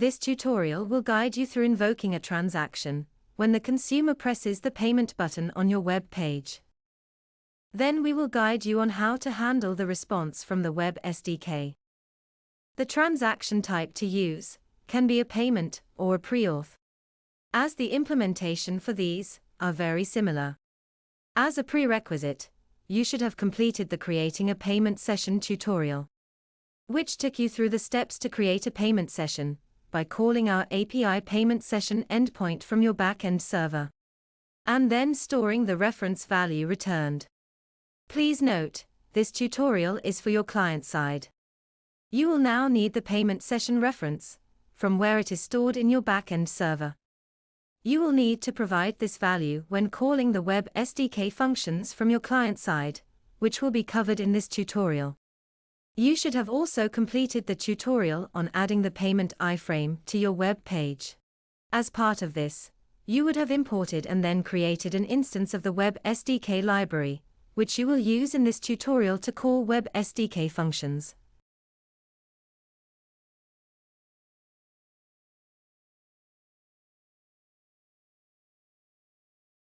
This tutorial will guide you through invoking a transaction when the consumer presses the payment button on your web page. Then we will guide you on how to handle the response from the Web SDK. The transaction type to use can be a payment or a pre-auth, as the implementation for these are very similar. As a prerequisite, you should have completed the Creating a Payment Session tutorial, which took you through the steps to create a payment session by calling our API payment session endpoint from your backend server, and then storing the reference value returned. Please note, this tutorial is for your client side. You will now need the payment session reference, from where it is stored in your backend server. You will need to provide this value when calling the Web SDK functions from your client side, which will be covered in this tutorial. You should have also completed the tutorial on adding the payment iframe to your web page. As part of this, you would have imported and then created an instance of the Web SDK library, which you will use in this tutorial to call Web SDK functions.